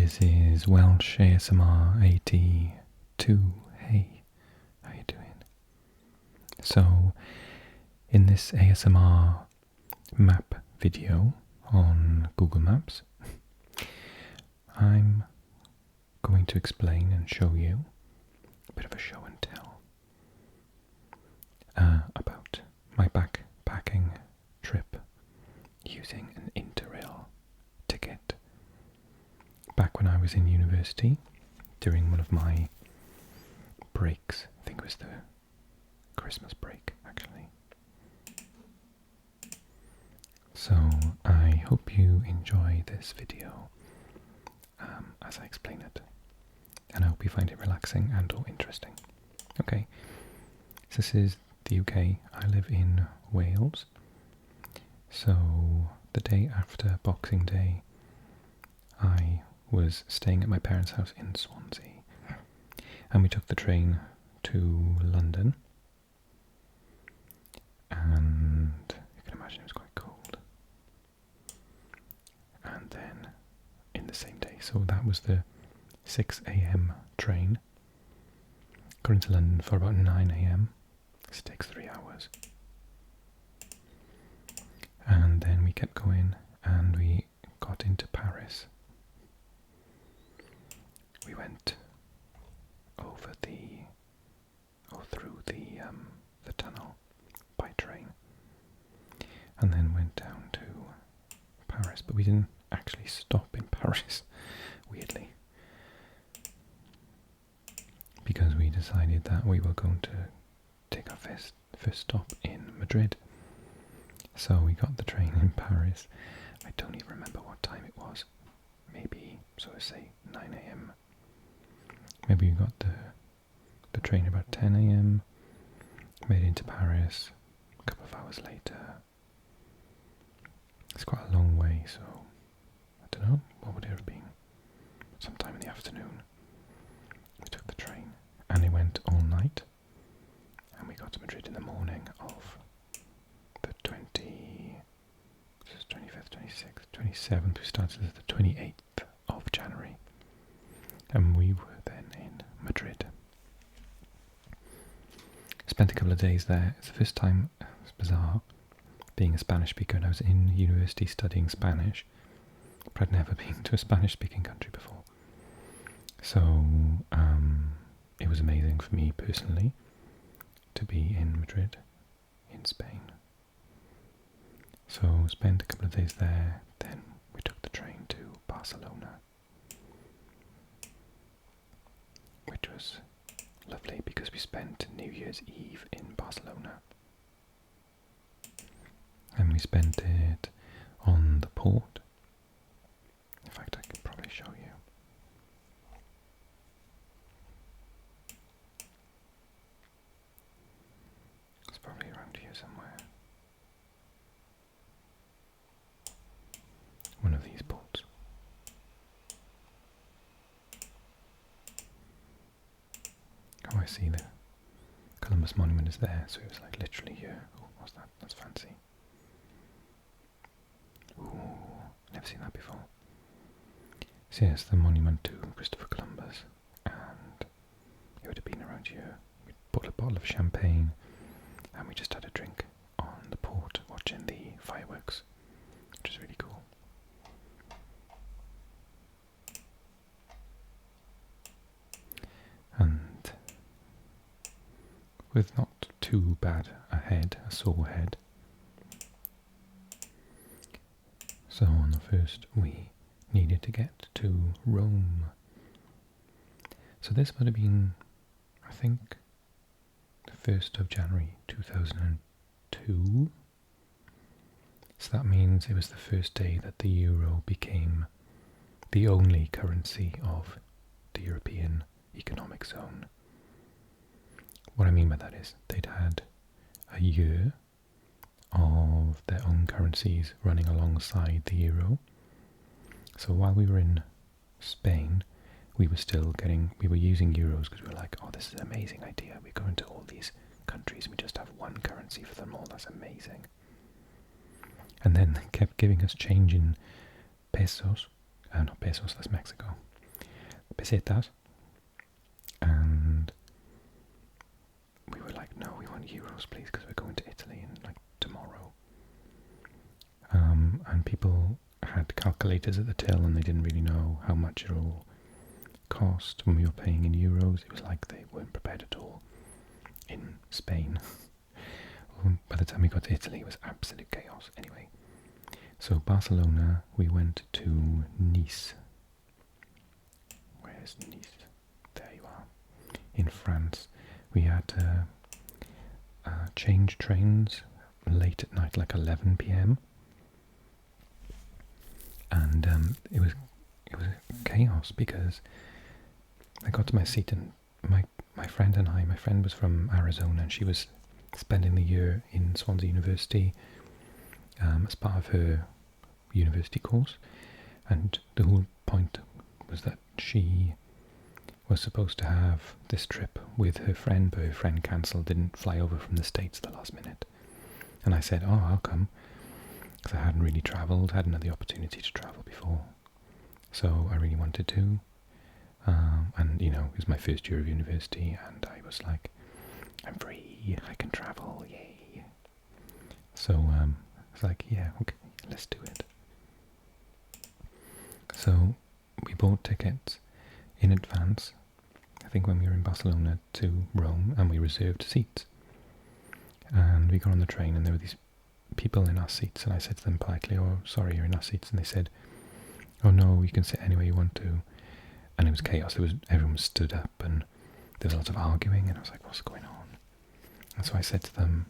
This is Welsh ASMR 82. Hey, how you doing? So, in this ASMR map video on Google Maps, I'm going to explain and show you a bit of a show and tell about my backpacking trip using an Interrail ticket. Back when I was in university, during one of my breaks, I think it was the Christmas break actually. So I hope you enjoy this video as I explain it, and I hope you find it relaxing and or interesting. Okay, so this is the UK. I live in Wales. So the day after Boxing Day, I was staying at my parents' house in Swansea, and we took the train to London, and you can imagine it was quite cold. And then in the same day, so that was the 6 AM train, got into London for about 9 AM. This takes 3 hours. And then we kept going and we got into Paris. We went over through the tunnel by train, and then went down to Paris, but we didn't actually stop in Paris, weirdly, because we decided that we were going to take our first stop in Madrid. So we got the train in Paris. I don't even remember what time it was. Maybe, so I say 9 AM. Maybe we got the train about 10 AM, made it into Paris a couple of hours later. It's quite a long way, so I don't know, what would it have been? Sometime in the afternoon. We took the train and it went all night, and we got to Madrid in the morning of the 25th, 26th, 27th. We started at the 28th of January, and we were then in Madrid. Spent a couple of days there. It's the first time, it's bizarre, being a Spanish speaker, and I was in university studying Spanish, but I'd never been to a Spanish speaking country before. So it was amazing for me personally to be in Madrid, in Spain. So spent a couple of days there, then we took the train to Barcelona, which was lovely because we spent New Year's Eve in Barcelona. And we spent it on the port. In fact, I can probably show you. It's probably around here somewhere. One of these ports. Oh, I see the Columbus Monument is there, so it was like literally here. Oh, what's that? That's fancy. Ooh, never seen that before. So yes, the monument to Christopher Columbus, and it would have been around here. We bought a bottle of champagne, and we just had a drink on the port, watching the fireworks, which is really cool. And with not too bad a sore head. So on the first we needed to get to Rome. So this would have been, I think, the 1st of January 2002. So that means it was the first day that the euro became the only currency of the European Economic Zone. What I mean by that is they'd had a year of their own currencies running alongside the euro. So while we were in Spain, we were using euros because we were like, oh, this is an amazing idea. We go into all these countries and we just have one currency for them all. That's amazing. And then they kept giving us change in pesos. Not pesos, that's Mexico. pesetas, and we were like, no, we want euros, please, because we're going to Italy in like tomorrow. And people had calculators at the till, and they didn't really know how much it all cost when we were paying in euros. It was like they weren't prepared at all in Spain. By the time we got to Italy, it was absolute chaos. Anyway, so Barcelona, we went to Nice. Where's Nice? There you are. In France. We had to change trains late at night, like 11 p.m. And it was chaos because I got to my seat and my friend and my friend was from Arizona, and she was spending the year in Swansea University as part of her university course, and the whole point was that she was supposed to have this trip with her friend, but her friend cancelled, didn't fly over from the States at the last minute. And I said, oh, I'll come, because I hadn't really travelled, hadn't had the opportunity to travel before. So I really wanted to. And, you know, it was my first year of university, and I was like, I'm free, I can travel, yay. So I was like, yeah, okay, let's do it. So we bought tickets in advance, I think when we were in Barcelona, to Rome, and we reserved seats. And we got on the train, and there were these people in our seats, and I said to them politely, oh, sorry, you're in our seats. And they said, oh no, you can sit anywhere you want to. And it was chaos. Everyone stood up, and there was a lot of arguing, and I was like, what's going on? And so I said to them,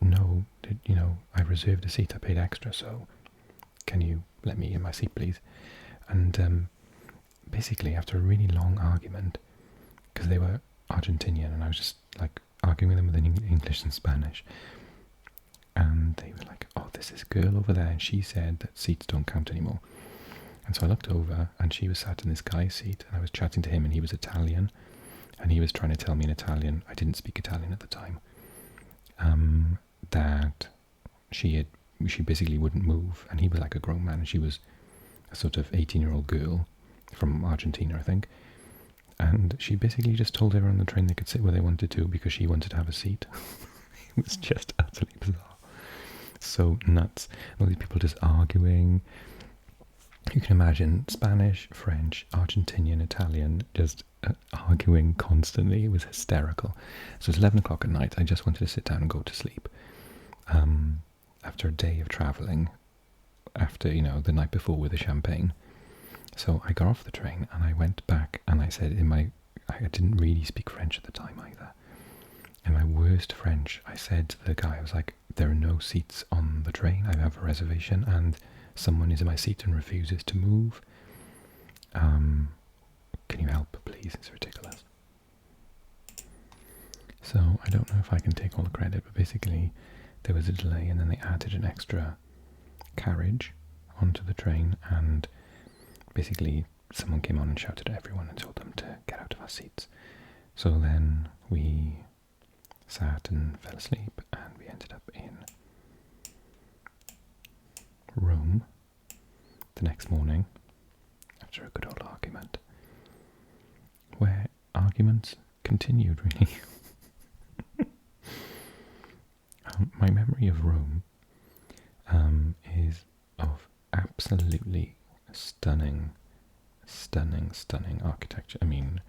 no, you know, I reserved a seat, I paid extra, so can you let me in my seat, please? And basically, after a really long argument, because they were Argentinian, and I was just like arguing with them in English and Spanish, and they were like, oh, there's this girl over there, and she said that seats don't count anymore. And so I looked over, and she was sat in this guy's seat, and I was chatting to him, and he was Italian, and he was trying to tell me in Italian, I didn't speak Italian at the time, that she basically wouldn't move, and he was like a grown man, and she was a sort of 18-year-old girl from Argentina, I think, and she basically just told everyone on the train they could sit where they wanted to because she wanted to have a seat. It was just utterly bizarre. So nuts. All these people just arguing. You can imagine Spanish, French, Argentinian, Italian, just arguing constantly. It was hysterical. So it was 11 o'clock at night. I just wanted to sit down and go to sleep. After a day of travelling, after, you know, the night before with the champagne. So I got off the train and I went back and I said I didn't really speak French at the time either. In my worst French, I said to the guy, I was like, there are no seats on the train. I have a reservation and someone is in my seat and refuses to move. Can you help, please? It's ridiculous. So I don't know if I can take all the credit, but basically there was a delay and then they added an extra carriage onto the train, and basically someone came on and shouted at everyone and told them to get out of our seats. So then we sat and fell asleep, and we ended up in Rome the next morning after a good old argument, where arguments continued, really. My memory of Rome is of absolutely stunning architecture. I mean,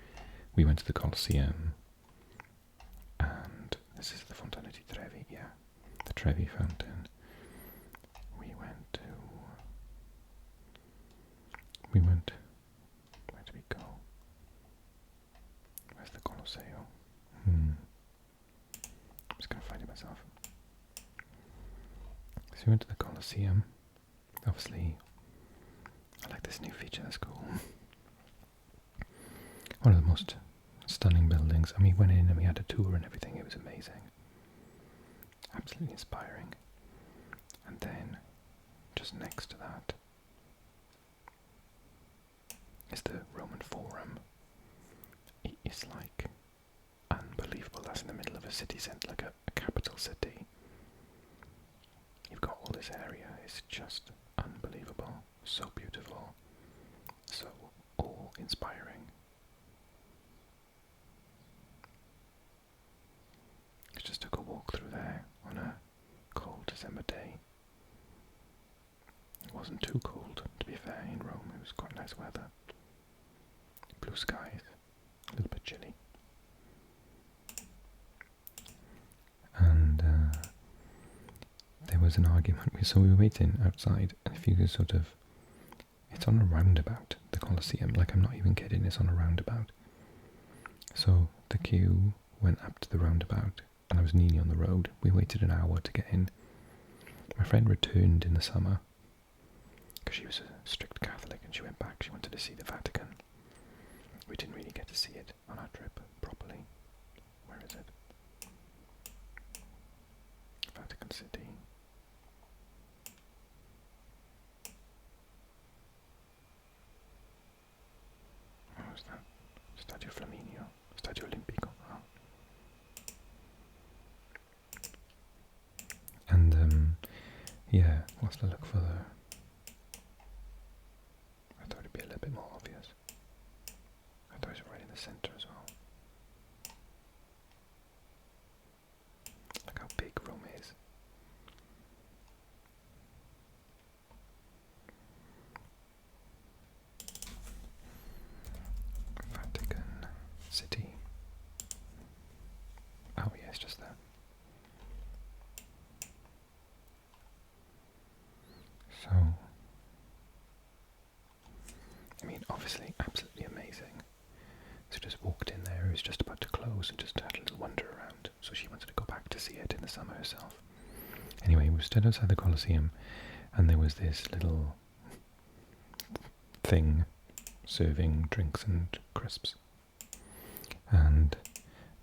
we went to the Colosseum, and this is the Fontana di Trevi, yeah, the Trevi Fountain. Where did we go? Where's the Colosseo? I'm just going to find it myself. So we went to the Colosseum. Obviously, I like this new feature, that's cool. One of the most stunning buildings. And we went in and we had a tour and everything. It was amazing. Absolutely inspiring. And then, just next to that, is the Roman Forum. It is like unbelievable. That's in the middle of a city centre, like a capital city. You've got all this area. It's just unbelievable. So beautiful. So all inspiring. I just took a walk through there on a cold December day. It wasn't too cold, to be fair, in Rome. It was quite nice weather. Blue skies, a little bit chilly. And there was an argument, so we were waiting outside, and if you could sort of, it's on a roundabout, the Colosseum, like I'm not even kidding, it's on a roundabout. So the queue went up to the roundabout, and I was nearly on the road. We waited an hour to get in. My friend returned in the summer, because she was a strict Catholic, and she went back, she wanted to see the Vatican. We didn't really get to see it on our trip properly. Where is it? Vatican City. What was that? Stadio Flaminio. Stadio Olimpico. Oh. And, yeah, what's to look for there? I thought it'd be a little bit more obvious. I thought it was right in the centre as well. Look how big Rome is. Vatican City. Oh yeah, it's just there. So, I mean, obviously, absolutely amazing. So just walked in there, it was just about to close, and just had a little wander around. So she wanted to go back to see it in the summer herself. Anyway, we stood outside the Colosseum, and there was this little thing serving drinks and crisps. And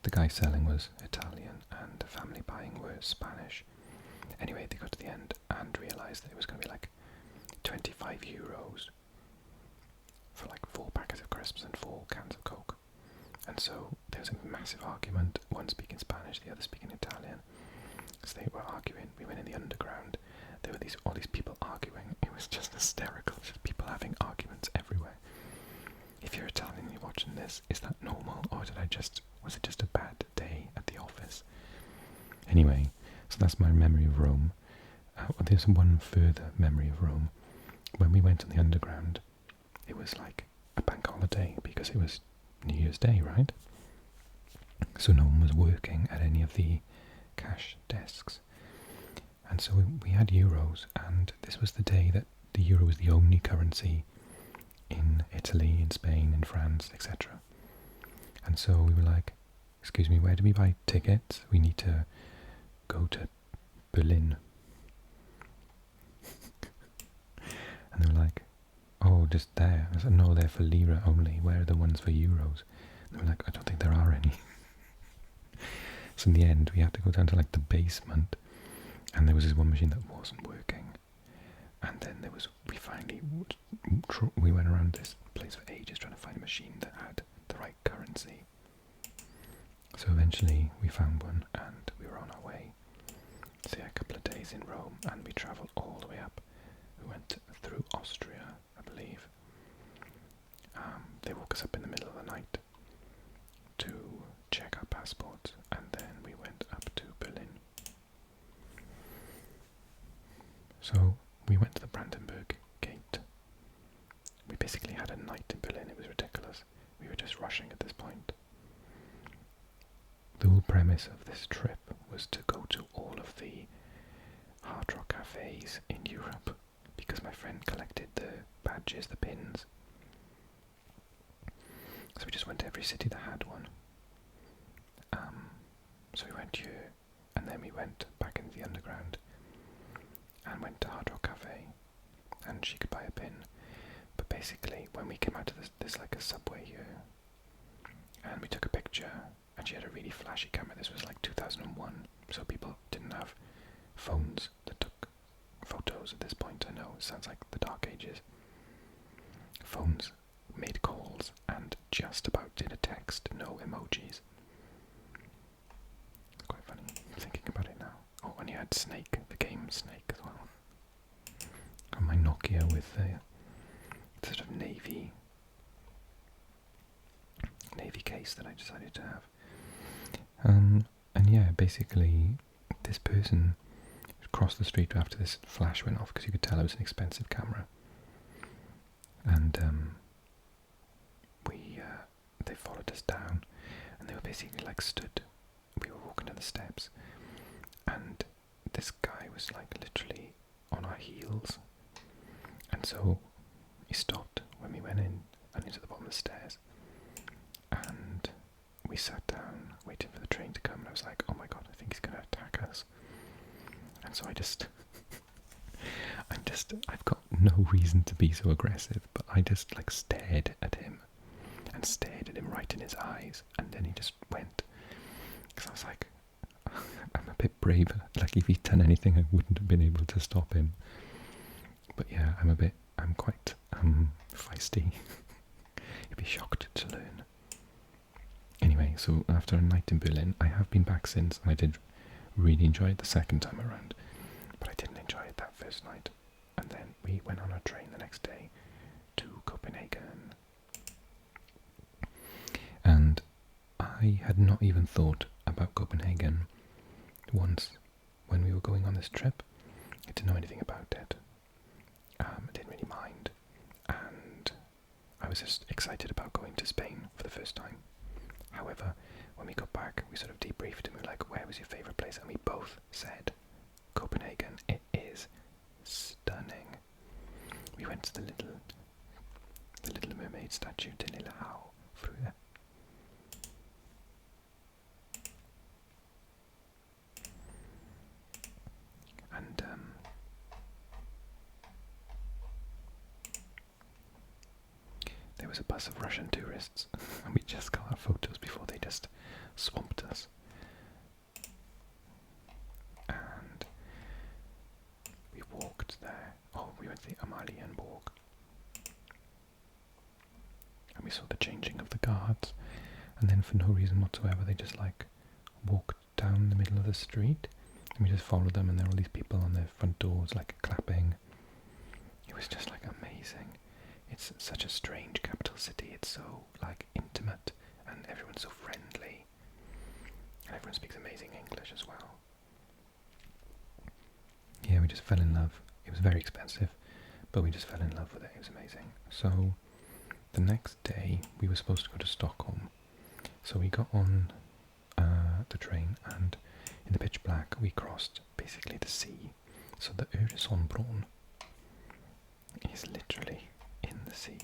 the guy selling was Italian, and the family buying were Spanish. Anyway, they got to the end and realised that it was going to be like 25 euros for like 4 packets of crisps and 4 cans of Coke. And so there was a massive argument, one speaking Spanish, the other speaking Italian. So they were arguing. We went in the underground. There were all these people arguing. It was just hysterical. Just people having arguments everywhere. If you're Italian and you're watching this, is that normal, or was it just a bad day at the office? Anyway, so that's my memory of Rome. There's one further memory of Rome. When we went on the underground, it was like a bank holiday because it was New Year's Day, right? So no one was working at any of the cash desks. And so we had euros, and this was the day that the euro was the only currency in Italy, in Spain, in France, etc. And so we were like, excuse me, where do we buy tickets? We need to go to Berlin. And they were like, oh, just there. I said, no, they're for lira only. Where are the ones for euros? And they were like, I don't think there are any. So in the end, we had to go down to like the basement, and there was this one machine that wasn't working. And then we went around this place for ages trying to find a machine that had the right currency. So eventually we found one, and we were on our way. So yeah, a couple of days in Rome, and we travelled all the way up. We went through Austria, I believe. They woke us up in the middle of the night to check our passports, and then we went up to Berlin. So we went to the Brandenburg Gate. We basically had a night in Berlin. It was ridiculous. We were just rushing at this point. The whole premise of this trip was to go to all of the hard rock cafes in Europe, because my friend collected the badges, the pins. So we just went to every city that had one. So we went here, and then we went back into the underground, and went to Hard Rock Cafe, and she could buy a pin. But basically, when we came out of there's like a subway here, and we took a picture, and she had a really flashy camera. This was like 2001, so people didn't have phones that took photos at this point. I know, it sounds like the dark ages. Phones made calls and just about did a text, no emojis. It's quite funny thinking about it now. Oh, and you had Snake, the game Snake as well. And my Nokia with the sort of navy race that I decided to have. And yeah, basically, this person crossed the street after this flash went off, because you could tell it was an expensive camera. And they followed us down, and they were basically like stood. We were walking down the steps, and this guy was like literally on our heels, and so he stopped when we went in and into the bottom of the stairs, and we sat down waiting for the train to come, and I was like, oh my god, I think he's going to attack us. And so I've got no reason to be so aggressive, but I just like stared at him and stared at him right in his eyes, and then he just went, because I was like, I'm a bit braver, like if he'd done anything I wouldn't have been able to stop him. But yeah, I'm quite feisty. You'd be shocked to learn. Anyway, so after a night in Berlin, I have been back since, and I did really enjoy it the second time around, but I didn't enjoy it that first night. And then we went on a train the next day to Copenhagen. And I had not even thought about Copenhagen once when we were going on this trip. I didn't know anything about it. I didn't really mind. And I was just excited about going to Spain for the first time. However, when we got back, we sort of debriefed and we were like, where was your favourite place? And we both said Copenhagen. It is stunning. We went to the Little Mermaid statue, Den Lille Havfrue. And there was a bus of Russian tourists, and we just got our photos before they just swamped us. And we walked there. Oh, we went to the Amalienborg. And we saw the changing of the guards. And then for no reason whatsoever, they just like walked down the middle of the street. And we just followed them, and there were all these people on their front doors like clapping. It was just like amazing. It's such a strange capital city. It's so like intimate, and everyone's so friendly. And everyone speaks amazing English as well. Yeah, we just fell in love. It was very expensive, but we just fell in love with it. It was amazing. So the next day we were supposed to go to Stockholm. So we got on the train, and in the pitch black we crossed basically the sea. So the Öresundbron is literally in the sea,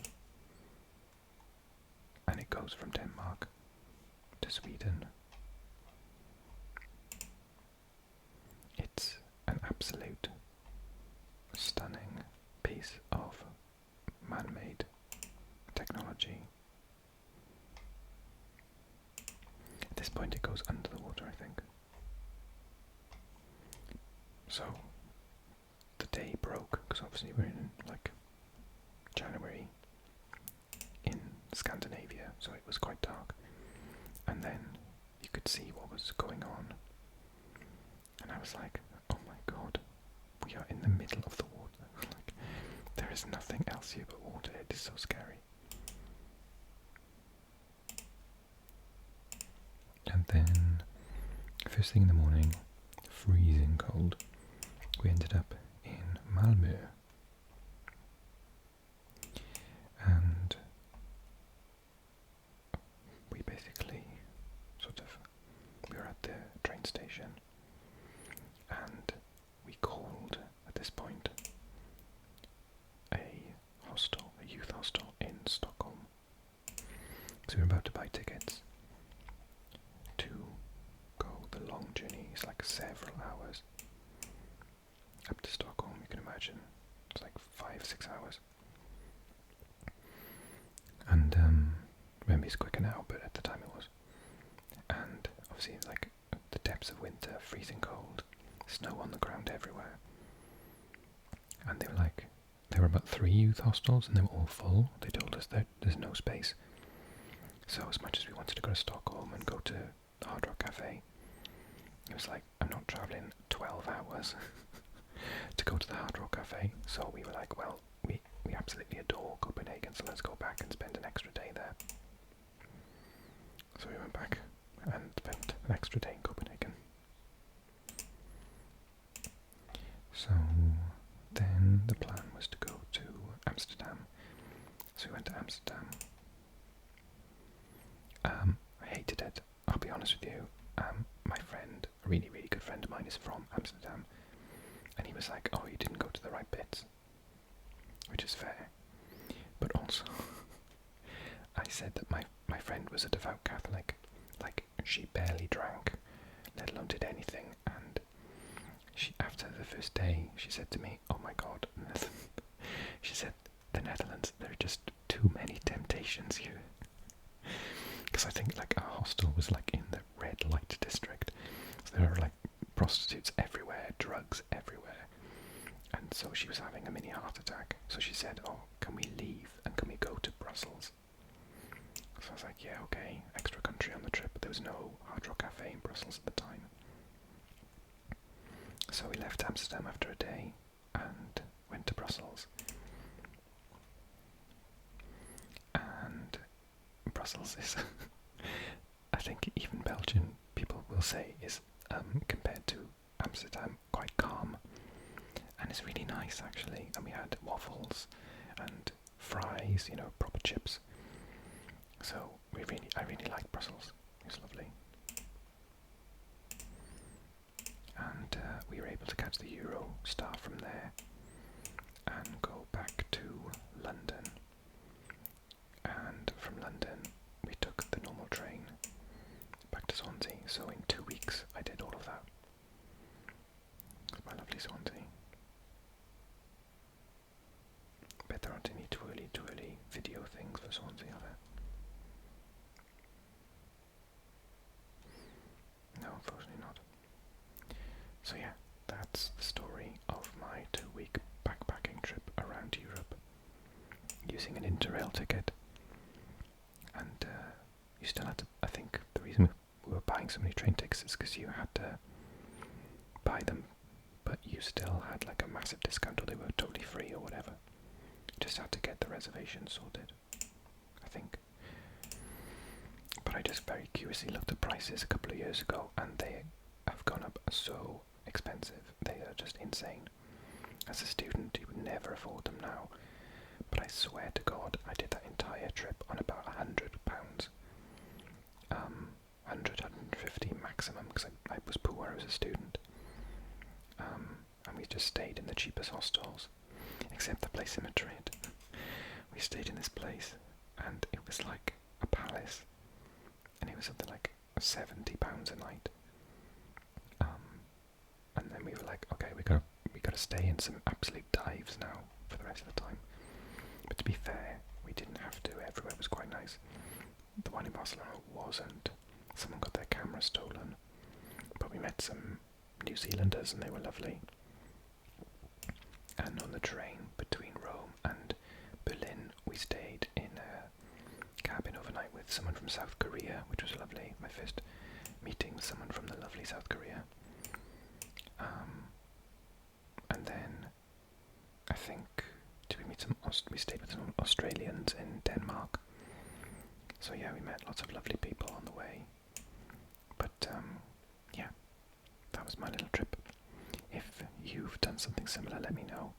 and it goes from Denmark to Sweden. It's an absolute stunning piece of man-made technology. At this point it goes under the water, I think. So the day broke, because obviously we're in like January in Scandinavia, so it was quite dark, and then you could see what was going on, and I was like, oh my god, we are in the middle of the water. Like, there is nothing else here but water. It is so scary. And then first thing in the morning, freezing cold, we ended up in Malmö. And we basically we were at the train station, and we called at this point a hostel, a youth hostel in Stockholm. So we were about to buy tickets to go the long journey. It's like several hours up to Stockholm, you can imagine. It's like 5-6 hours. And maybe it's quicker now, but at the time it was. And obviously, like the depths of winter, freezing cold, snow on the ground everywhere. And there were about 3 youth hostels, and they were all full. They told us that there's no space. So as much as we wanted to go to Stockholm and go to the Hard Rock Cafe, it was like, I'm not travelling 12 hours to go to the Hard Rock Cafe. So we were like, well, we absolutely adore Copenhagen, so let's go back and spend an extra day there. So we went back and spent an extra day in Copenhagen. So then the plan was to go to Amsterdam. So we went to Amsterdam. I hated it, I'll be honest with you. My friend, a really, really good friend of mine, is from Amsterdam. And he was like, oh, you didn't go to the right bits. Which is fair. But also, I said that my friend was a devout Catholic. Like, she barely drank, let alone did anything. And she, after the first day, she said to me, oh my God. She said, the Netherlands, there are just too many temptations here. Because I think like our hostel was like in the red light district. So there are like prostitutes everywhere, drugs everywhere. And so she was having a mini heart attack. So she said, oh, can we leave and can we go to Brussels? So I was like, yeah, okay, extra country on the trip. There was no Hard Rock Cafe in Brussels at the time. So we left Amsterdam after a day and went to Brussels. And Brussels is, I think even Belgian people will say, is compared to Amsterdam quite calm. And it's really nice actually. And we had waffles and fries, you know, proper chips. So I really like Brussels. It's lovely. And we were able to catch the Eurostar from there and go back to London. And from London we took the normal train back to Swansea. So in 2 weeks I did all of that. It's my lovely Swansea. Bet there aren't any too early video things for Swansea, are there? No, unfortunately not. So yeah, that's the story of my 2-week backpacking trip around Europe using an Interrail ticket. And you still had to, I think the reason we were buying so many train tickets is because you had to buy them, but you still had like a massive discount or they were totally free or whatever. You just had to get the reservation sorted, I think. But I just very curiously looked at prices a couple of years ago and they have gone up so expensive. They are just insane. As a student you would never afford them now. But I swear to God I did that entire trip on about £100. 100, 150 maximum because I was poor as a student. And we just stayed in the cheapest hostels, except the place in Madrid. We stayed in this place and it was like a palace. And it was something like £70 a night. And then we were like, okay, we gotta stay in some absolute dives now for the rest of the time. But to be fair, we didn't have to. Everywhere was quite nice. The one in Barcelona wasn't. Someone got their camera stolen. But we met some New Zealanders and they were lovely. And on the train between Rome and Berlin, we stayed in a cabin overnight with someone from South Korea, which was lovely. My first meeting with someone from the lovely South Korea. And then I think we stayed with some Australians in Denmark. So yeah, we met lots of lovely people on the way. But yeah, that was my little trip. If you've done something similar, let me know.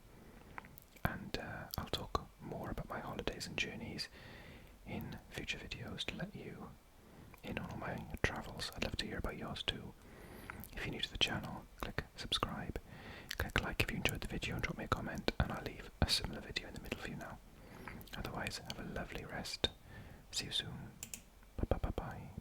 And I'll talk more about my holidays and journeys in future videos to let you in on all my travels. I'd love to hear about yours too. If you're new to the channel, click subscribe, click like if you enjoyed the video and drop me a comment, and I'll leave a similar video in the middle for you now. Otherwise, have a lovely rest. See you soon. Bye bye bye bye.